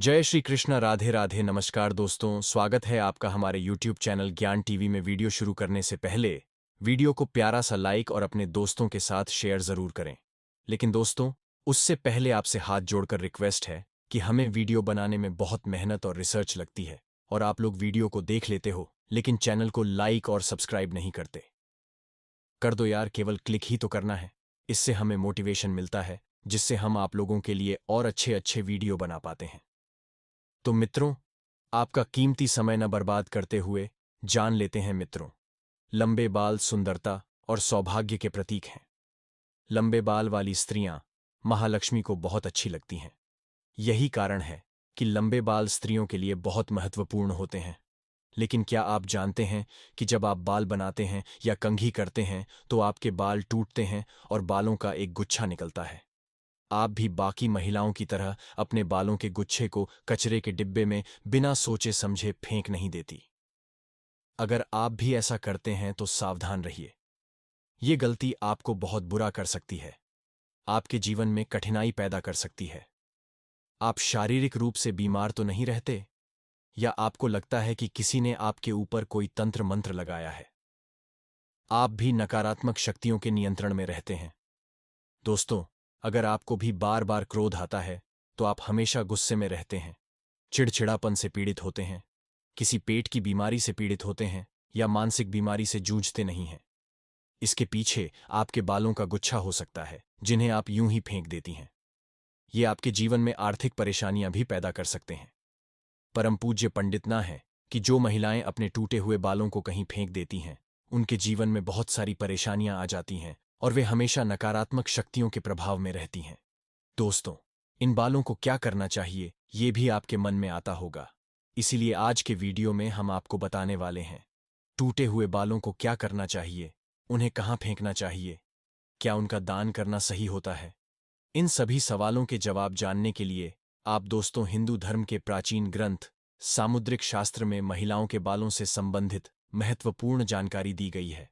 जय श्री कृष्ण। राधे राधे। नमस्कार दोस्तों, स्वागत है आपका हमारे YouTube चैनल ज्ञान टीवी में। वीडियो शुरू करने से पहले वीडियो को प्यारा सा लाइक और अपने दोस्तों के साथ शेयर ज़रूर करें। लेकिन दोस्तों, उससे पहले आपसे हाथ जोड़कर रिक्वेस्ट है कि हमें वीडियो बनाने में बहुत मेहनत और रिसर्च लगती है और आप लोग वीडियो को देख लेते हो लेकिन चैनल को लाइक और सब्सक्राइब नहीं करते। कर दो यार, केवल क्लिक ही तो करना है। इससे हमें मोटिवेशन मिलता है जिससे हम आप लोगों के लिए और अच्छे अच्छे वीडियो बना पाते हैं। तो मित्रों, आपका कीमती समय न बर्बाद करते हुए जान लेते हैं मित्रों, लंबे बाल सुंदरता और सौभाग्य के प्रतीक हैं। लंबे बाल वाली स्त्रियां महालक्ष्मी को बहुत अच्छी लगती हैं। यही कारण है कि लंबे बाल स्त्रियों के लिए बहुत महत्वपूर्ण होते हैं। लेकिन क्या आप जानते हैं कि जब आप बाल बनाते हैं या कंघी करते हैं तो आपके बाल टूटते हैं और बालों का एक गुच्छा निकलता है। आप भी बाकी महिलाओं की तरह अपने बालों के गुच्छे को कचरे के डिब्बे में बिना सोचे समझे फेंक नहीं देती। अगर आप भी ऐसा करते हैं तो सावधान रहिए। ये गलती आपको बहुत बुरा कर सकती है, आपके जीवन में कठिनाई पैदा कर सकती है। आप शारीरिक रूप से बीमार तो नहीं रहते, या आपको लगता है कि किसी ने आपके ऊपर कोई तंत्र मंत्र लगाया है। आप भी नकारात्मक शक्तियों के नियंत्रण में रहते हैं। दोस्तों, अगर आपको भी बार बार क्रोध आता है तो आप हमेशा गुस्से में रहते हैं, चिड़चिड़ापन से पीड़ित होते हैं, किसी पेट की बीमारी से पीड़ित होते हैं या मानसिक बीमारी से जूझते नहीं हैं। इसके पीछे आपके बालों का गुच्छा हो सकता है जिन्हें आप यूं ही फेंक देती हैं। ये आपके जीवन में आर्थिक परेशानियां भी पैदा कर सकते हैं। परम पूज्य पंडित ना है कि जो महिलाएं अपने टूटे हुए बालों को कहीं फेंक देती हैं, उनके जीवन में बहुत सारी परेशानियां आ जाती हैं और वे हमेशा नकारात्मक शक्तियों के प्रभाव में रहती हैं। दोस्तों, इन बालों को क्या करना चाहिए ये भी आपके मन में आता होगा। इसीलिए आज के वीडियो में हम आपको बताने वाले हैं, टूटे हुए बालों को क्या करना चाहिए, उन्हें कहाँ फेंकना चाहिए, क्या उनका दान करना सही होता है। इन सभी सवालों के जवाब जानने के लिए आप दोस्तों हिंदू धर्म के प्राचीन ग्रंथ सामुद्रिक शास्त्र में महिलाओं के बालों से संबंधित महत्वपूर्ण जानकारी दी गई है।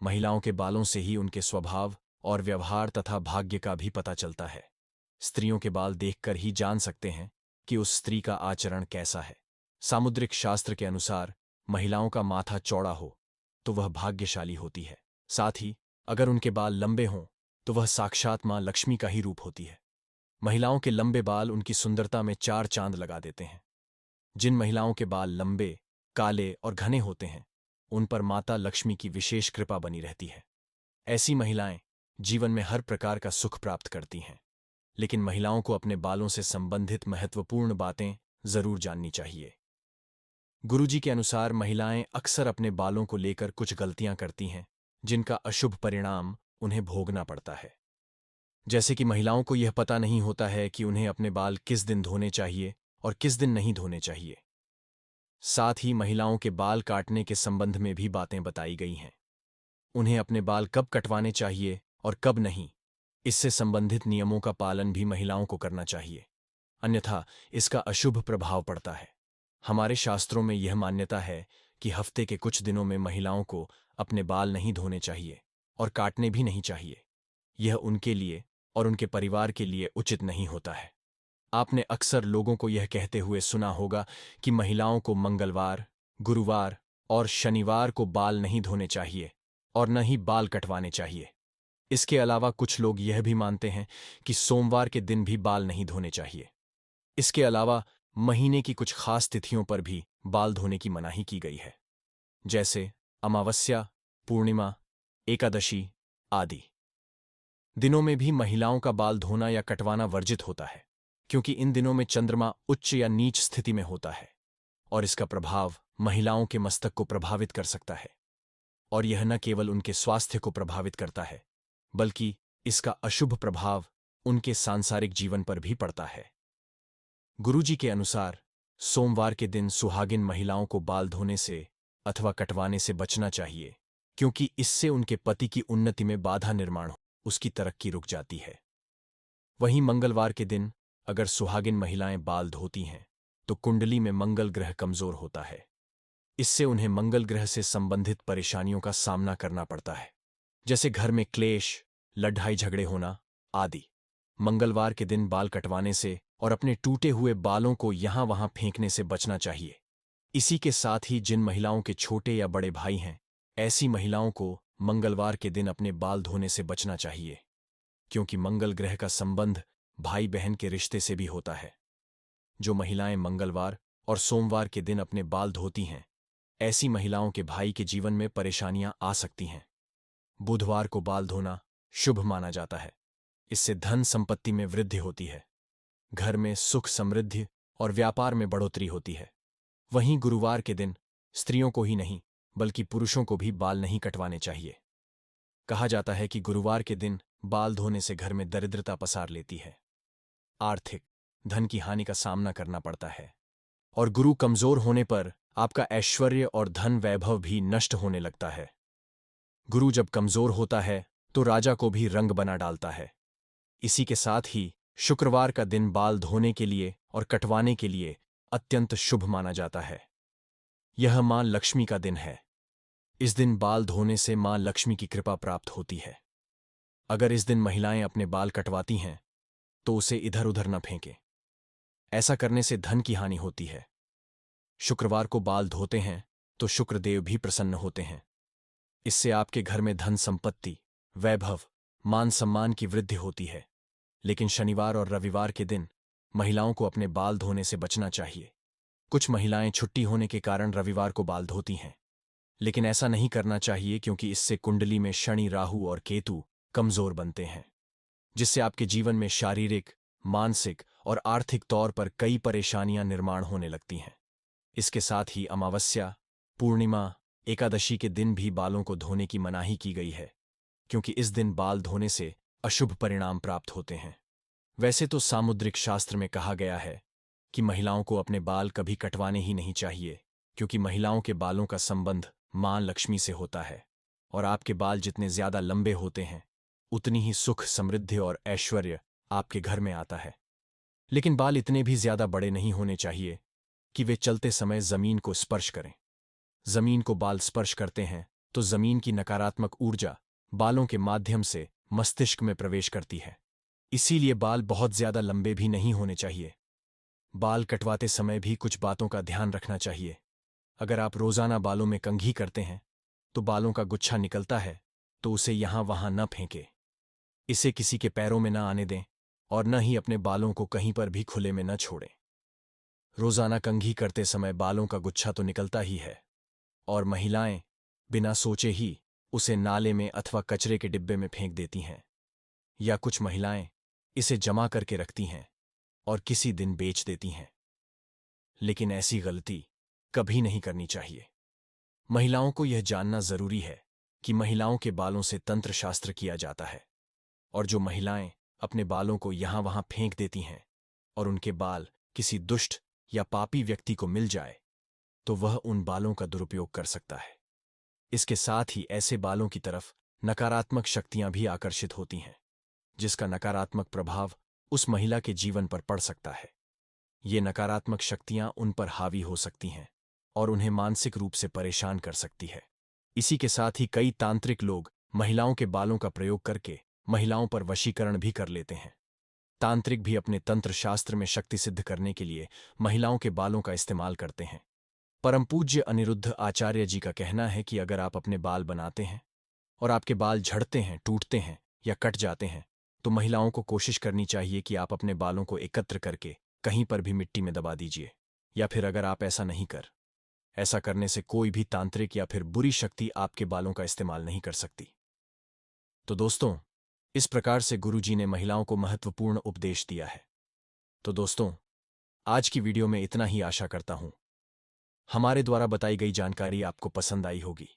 महिलाओं के बालों से ही उनके स्वभाव और व्यवहार तथा भाग्य का भी पता चलता है। स्त्रियों के बाल देखकर ही जान सकते हैं कि उस स्त्री का आचरण कैसा है। सामुद्रिक शास्त्र के अनुसार महिलाओं का माथा चौड़ा हो तो वह भाग्यशाली होती है। साथ ही अगर उनके बाल लंबे हों तो वह साक्षात मां लक्ष्मी का ही रूप होती है। महिलाओं के लंबे बाल उनकी सुंदरता में चार चांद लगा देते हैं। जिन महिलाओं के बाल लंबे, काले और घने होते हैं, उन पर माता लक्ष्मी की विशेष कृपा बनी रहती है। ऐसी महिलाएं जीवन में हर प्रकार का सुख प्राप्त करती हैं। लेकिन महिलाओं को अपने बालों से संबंधित महत्वपूर्ण बातें जरूर जाननी चाहिए। गुरुजी के अनुसार महिलाएं अक्सर अपने बालों को लेकर कुछ गलतियां करती हैं जिनका अशुभ परिणाम उन्हें भोगना पड़ता है। जैसे कि महिलाओं को यह पता नहीं होता है कि उन्हें अपने बाल किस दिन धोने चाहिए और किस दिन नहीं धोने चाहिए। साथ ही महिलाओं के बाल काटने के संबंध में भी बातें बताई गई हैं। उन्हें अपने बाल कब कटवाने चाहिए और कब नहीं, इससे संबंधित नियमों का पालन भी महिलाओं को करना चाहिए, अन्यथा इसका अशुभ प्रभाव पड़ता है। हमारे शास्त्रों में यह मान्यता है कि हफ्ते के कुछ दिनों में महिलाओं को अपने बाल नहीं धोने चाहिए और काटने भी नहीं चाहिए। यह उनके लिए और उनके परिवार के लिए उचित नहीं होता है। आपने अक्सर लोगों को यह कहते हुए सुना होगा कि महिलाओं को मंगलवार, गुरुवार और शनिवार को बाल नहीं धोने चाहिए और न ही बाल कटवाने चाहिए। इसके अलावा कुछ लोग यह भी मानते हैं कि सोमवार के दिन भी बाल नहीं धोने चाहिए। इसके अलावा महीने की कुछ खास तिथियों पर भी बाल धोने की मनाही की गई है, जैसे अमावस्या, पूर्णिमा, एकादशी आदि दिनों में भी महिलाओं का बाल धोना या कटवाना वर्जित होता है, क्योंकि इन दिनों में चंद्रमा उच्च या नीच स्थिति में होता है और इसका प्रभाव महिलाओं के मस्तक को प्रभावित कर सकता है। और यह न केवल उनके स्वास्थ्य को प्रभावित करता है, बल्कि इसका अशुभ प्रभाव उनके सांसारिक जीवन पर भी पड़ता है। गुरुजी के अनुसार सोमवार के दिन सुहागिन महिलाओं को बाल धोने से अथवा कटवाने से बचना चाहिए, क्योंकि इससे उनके पति की उन्नति में बाधा निर्माण हो, उसकी तरक्की रुक जाती है। वहीं मंगलवार के दिन अगर सुहागिन महिलाएं बाल धोती हैं तो कुंडली में मंगल ग्रह कमजोर होता है। इससे उन्हें मंगल ग्रह से संबंधित परेशानियों का सामना करना पड़ता है, जैसे घर में क्लेश, लड़ाई झगड़े होना आदि। मंगलवार के दिन बाल कटवाने से और अपने टूटे हुए बालों को यहां वहां फेंकने से बचना चाहिए। इसी के साथ ही जिन महिलाओं के छोटे या बड़े भाई हैं, ऐसी महिलाओं को मंगलवार के दिन अपने बाल धोने से बचना चाहिए, क्योंकि मंगल ग्रह का संबंध भाई बहन के रिश्ते से भी होता है। जो महिलाएं मंगलवार और सोमवार के दिन अपने बाल धोती हैं, ऐसी महिलाओं के भाई के जीवन में परेशानियां आ सकती हैं। बुधवार को बाल धोना शुभ माना जाता है। इससे धन संपत्ति में वृद्धि होती है, घर में सुख समृद्धि और व्यापार में बढ़ोतरी होती है। वहीं गुरुवार के दिन स्त्रियों को ही नहीं बल्कि पुरुषों को भी बाल नहीं कटवाने चाहिए। कहा जाता है कि गुरुवार के दिन बाल धोने से घर में दरिद्रता पसार लेती है, आर्थिक धन की हानि का सामना करना पड़ता है, और गुरु कमजोर होने पर आपका ऐश्वर्य और धन वैभव भी नष्ट होने लगता है। गुरु जब कमजोर होता है तो राजा को भी रंग बना डालता है। इसी के साथ ही शुक्रवार का दिन बाल धोने के लिए और कटवाने के लिए अत्यंत शुभ माना जाता है। यह मां लक्ष्मी का दिन है। इस दिन बाल धोने से मां लक्ष्मी की कृपा प्राप्त होती है। अगर इस दिन महिलाएं अपने बाल कटवाती हैं तो उसे इधर उधर न फेंकें। ऐसा करने से धन की हानि होती है। शुक्रवार को बाल धोते हैं तो शुक्रदेव भी प्रसन्न होते हैं। इससे आपके घर में धन संपत्ति, वैभव, मान सम्मान की वृद्धि होती है। लेकिन शनिवार और रविवार के दिन महिलाओं को अपने बाल धोने से बचना चाहिए। कुछ महिलाएं छुट्टी होने के कारण रविवार को बाल धोती हैं, लेकिन ऐसा नहीं करना चाहिए, क्योंकि इससे कुंडली में शनि, राहु और केतु कमजोर बनते हैं, जिससे आपके जीवन में शारीरिक, मानसिक और आर्थिक तौर पर कई परेशानियां निर्माण होने लगती हैं। इसके साथ ही अमावस्या, पूर्णिमा, एकादशी के दिन भी बालों को धोने की मनाही की गई है, क्योंकि इस दिन बाल धोने से अशुभ परिणाम प्राप्त होते हैं। वैसे तो सामुद्रिक शास्त्र में कहा गया है कि महिलाओं को अपने बाल कभी कटवाने ही नहीं चाहिए, क्योंकि महिलाओं के बालों का संबंध मां लक्ष्मी से होता है, और आपके बाल जितने ज्यादा लंबे होते हैं उतनी ही सुख, समृद्धि और ऐश्वर्य आपके घर में आता है। लेकिन बाल इतने भी ज्यादा बड़े नहीं होने चाहिए कि वे चलते समय जमीन को स्पर्श करें। जमीन को बाल स्पर्श करते हैं तो जमीन की नकारात्मक ऊर्जा बालों के माध्यम से मस्तिष्क में प्रवेश करती है। इसीलिए बाल बहुत ज्यादा लंबे भी नहीं होने चाहिए। बाल कटवाते समय भी कुछ बातों का ध्यान रखना चाहिए। अगर आप रोजाना बालों में कंघी करते हैं तो बालों का गुच्छा निकलता है तो उसे यहां वहां न फेंकें। इसे किसी के पैरों में न आने दें और न ही अपने बालों को कहीं पर भी खुले में न छोड़ें। रोजाना कंघी करते समय बालों का गुच्छा तो निकलता ही है, और महिलाएं बिना सोचे ही उसे नाले में अथवा कचरे के डिब्बे में फेंक देती हैं, या कुछ महिलाएं इसे जमा करके रखती हैं और किसी दिन बेच देती हैं। लेकिन ऐसी गलती कभी नहीं करनी चाहिए। महिलाओं को यह जानना जरूरी है कि महिलाओं के बालों से तंत्र शास्त्र किया जाता है, और जो महिलाएं अपने बालों को यहां वहां फेंक देती हैं और उनके बाल किसी दुष्ट या पापी व्यक्ति को मिल जाए तो वह उन बालों का दुरुपयोग कर सकता है। इसके साथ ही ऐसे बालों की तरफ नकारात्मक शक्तियां भी आकर्षित होती हैं, जिसका नकारात्मक प्रभाव उस महिला के जीवन पर पड़ सकता है। ये नकारात्मक शक्तियां उन पर हावी हो सकती हैं और उन्हें मानसिक रूप से परेशान कर सकती है। इसी के साथ ही कई तांत्रिक लोग महिलाओं के बालों का प्रयोग करके महिलाओं पर वशीकरण भी कर लेते हैं। तांत्रिक भी अपने तंत्र शास्त्र में शक्ति सिद्ध करने के लिए महिलाओं के बालों का इस्तेमाल करते हैं। परम पूज्य अनिरुद्ध आचार्य जी का कहना है कि अगर आप अपने बाल बनाते हैं और आपके बाल झड़ते हैं, टूटते हैं या कट जाते हैं, तो महिलाओं को कोशिश करनी चाहिए कि आप अपने बालों को एकत्र करके कहीं पर भी मिट्टी में दबा दीजिए, या फिर अगर आप ऐसा करने से कोई भी तांत्रिक या फिर बुरी शक्ति आपके बालों का इस्तेमाल नहीं कर सकती। तो दोस्तों, इस प्रकार से गुरुजी ने महिलाओं को महत्वपूर्ण उपदेश दिया है। तो दोस्तों, आज की वीडियो में इतना ही। आशा करता हूं हमारे द्वारा बताई गई जानकारी आपको पसंद आई होगी।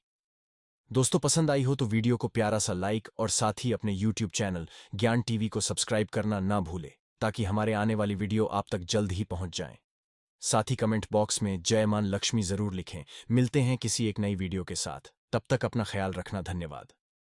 दोस्तों, पसंद आई हो तो वीडियो को प्यारा सा लाइक और साथ ही अपने YouTube चैनल ज्ञान टीवी को सब्सक्राइब करना ना भूले, ताकि हमारे आने वाली वीडियो आप तक जल्द ही पहुंच जाएं। साथ ही कमेंट बॉक्स में जय मान लक्ष्मी जरूर लिखें। मिलते हैं किसी एक नई वीडियो के साथ। तब तक अपना ख्याल रखना। धन्यवाद।